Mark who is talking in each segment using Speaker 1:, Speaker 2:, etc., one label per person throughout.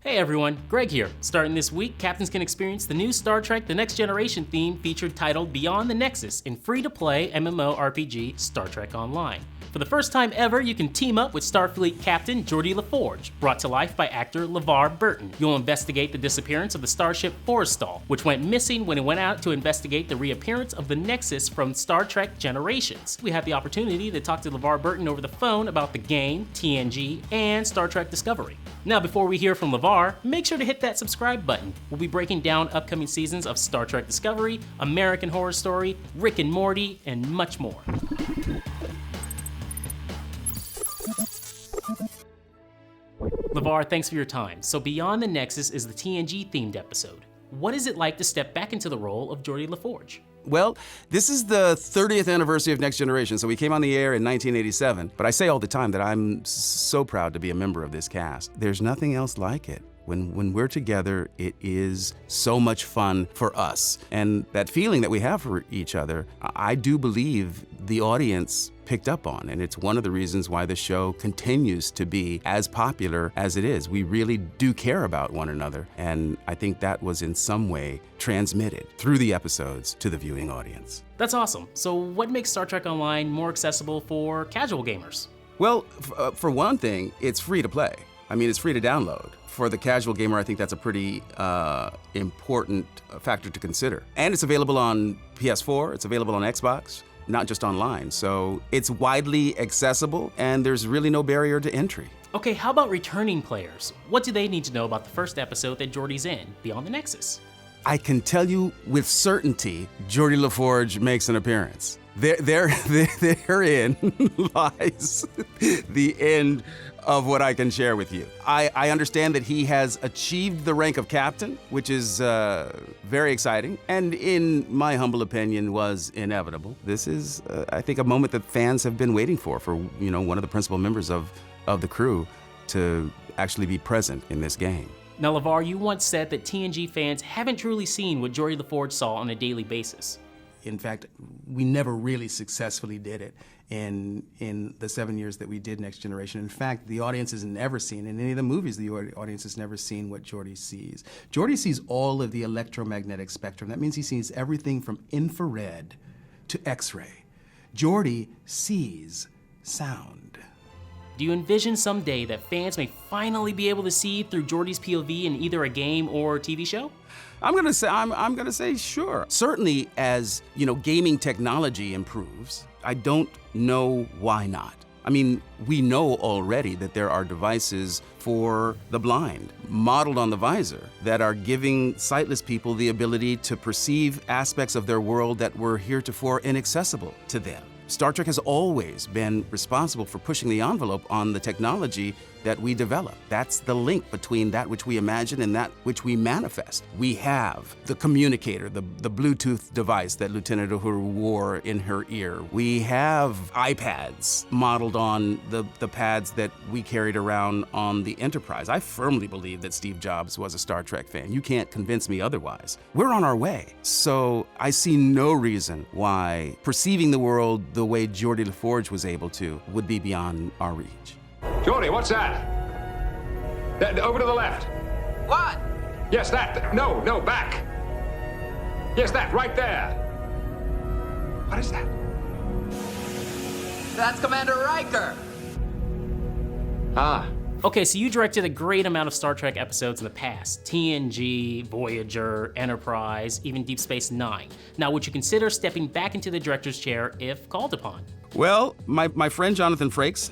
Speaker 1: Hey everyone, Greg here. Starting this week, captains can experience the new Star Trek The Next Generation theme featured titled Beyond the Nexus in free-to-play MMORPG Star Trek Online. For the first time ever, you can team up with Starfleet Captain Geordi brought to life by actor LeVar Burton. You'll investigate the disappearance of the starship Forrestal, which went missing when it went out to investigate the reappearance of the Nexus from Star Trek Generations. We had the opportunity to talk to LeVar Burton over the phone about the game, TNG, and Star Trek Discovery. Now, before we hear from LeVar, make sure to hit that subscribe button. We'll be breaking down upcoming seasons of Star Trek Discovery, American Horror Story, Rick and Morty, and much more. LeVar, thanks for your time. So Beyond the Nexus is the TNG-themed episode. What is it like to step back into the role of Geordi LaForge?
Speaker 2: Well, this is the 30th anniversary of Next Generation, so we came on the air in 1987. But I say all the time that I'm so proud to be a member of this cast. There's nothing else like it. When we're together, it is so much fun for us. And that feeling that we have for each other, I do believe the audience picked up on, and it's one of the reasons why the show continues to be as popular as it is. We really do care about one another, and I think that was in some way transmitted through the episodes to the viewing audience.
Speaker 1: That's awesome. So what makes Star Trek Online more accessible for casual gamers?
Speaker 2: Well, for one thing, it's free to play. I mean, it's free to download. For the casual gamer, I think that's a pretty important factor to consider. And it's available on PS4, it's available on Xbox, not just online. So it's widely accessible, and there's really no barrier to entry.
Speaker 1: Okay, how about returning players? What do they need to know about the first episode that Geordi's in, Beyond the Nexus?
Speaker 2: I can tell you with certainty, Geordi LaForge makes an appearance. Therein lies the end of what I can share with you. I understand that he has achieved the rank of captain, which is very exciting, and in my humble opinion was inevitable. This is, I think, a moment that fans have been waiting for one of the principal members of the crew to actually be present in this game.
Speaker 1: Now, LeVar, you once said that TNG fans haven't truly seen what Geordi LaForge saw on a daily basis.
Speaker 3: In fact, we never really successfully did it in the 7 years that we did Next Generation. In fact, the audience has never seen, in any of the movies, the audience has never seen what Geordi sees. Geordi sees all of the electromagnetic spectrum. That means he sees everything from infrared to X-ray. Geordi sees sound.
Speaker 1: Do you envision someday that fans may finally be able to see through Geordi's POV in either a game or TV show?
Speaker 2: I'm gonna say sure. Certainly, as gaming technology improves, I don't know why not. I mean, we know already that there are devices for the blind, modeled on the visor, that are giving sightless people the ability to perceive aspects of their world that were heretofore inaccessible to them. Star Trek has always been responsible for pushing the envelope on the technology that we develop. That's the link between that which we imagine and that which we manifest. We have the communicator, the Bluetooth device that Lieutenant Uhuru wore in her ear. We have iPads modeled on the pads that we carried around on the Enterprise. I firmly believe that Steve Jobs was a Star Trek fan. You can't convince me otherwise. We're on our way. So I see no reason why perceiving the world the way Geordi LaForge was able to would be beyond our reach.
Speaker 4: Geordi, what's that? Over to the left.
Speaker 5: What?
Speaker 4: Yes, that. No, back. Yes, that, right there. What is that?
Speaker 5: That's Commander Riker.
Speaker 4: Ah.
Speaker 1: Okay, so you directed a great amount of Star Trek episodes in the past. TNG, Voyager, Enterprise, even Deep Space Nine. Now, would you consider stepping back into the director's chair if called upon?
Speaker 2: Well, my friend Jonathan Frakes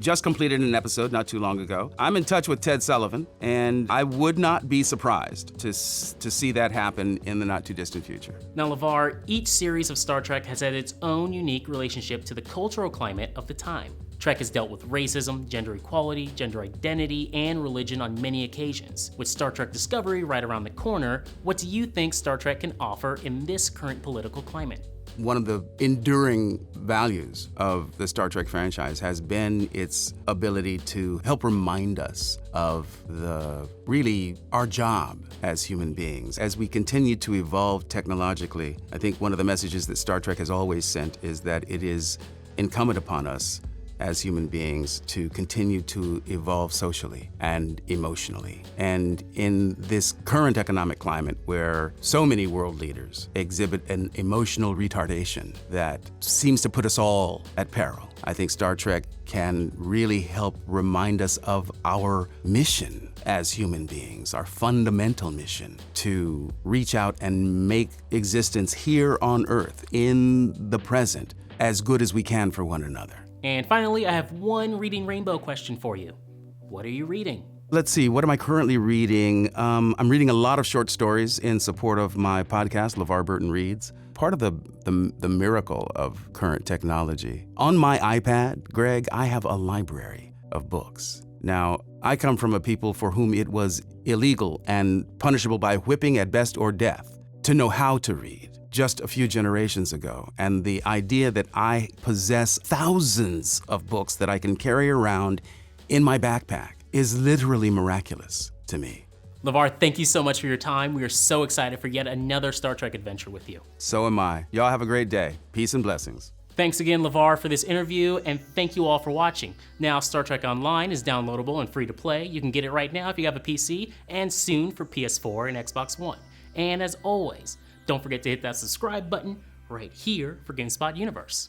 Speaker 2: just completed an episode not too long ago. I'm in touch with Ted Sullivan, and I would not be surprised to see that happen in the not-too-distant future.
Speaker 1: Now, LeVar, each series of Star Trek has had its own unique relationship to the cultural climate of the time. Trek has dealt with racism, gender equality, gender identity, and religion on many occasions. With Star Trek Discovery right around the corner, what do you think Star Trek can offer in this current political climate?
Speaker 2: One of the enduring values of the Star Trek franchise has been its ability to help remind us of our job as human beings. As we continue to evolve technologically, I think one of the messages that Star Trek has always sent is that it is incumbent upon us as human beings to continue to evolve socially and emotionally. And in this current economic climate where so many world leaders exhibit an emotional retardation that seems to put us all at peril, I think Star Trek can really help remind us of our mission as human beings, our fundamental mission to reach out and make existence here on Earth in the present as good as we can for one another.
Speaker 1: And finally, I have one Reading Rainbow question for you. What are you reading?
Speaker 2: Let's see, what am I currently reading? I'm reading a lot of short stories in support of my podcast, LeVar Burton Reads. Part of the miracle of current technology. On my iPad, Greg, I have a library of books. Now, I come from a people for whom it was illegal and punishable by whipping at best or death to know how to read just a few generations ago. And the idea that I possess thousands of books that I can carry around in my backpack is literally miraculous to me.
Speaker 1: LeVar, thank you so much for your time. We are so excited for yet another Star Trek adventure with you.
Speaker 2: So am I. Y'all have a great day. Peace and blessings.
Speaker 1: Thanks again, LeVar, for this interview, and thank you all for watching. Now, Star Trek Online is downloadable and free to play. You can get it right now if you have a PC, and soon for PS4 and Xbox One. And as always, don't forget to hit that subscribe button right here for GameSpot Universe.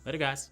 Speaker 1: Later, guys.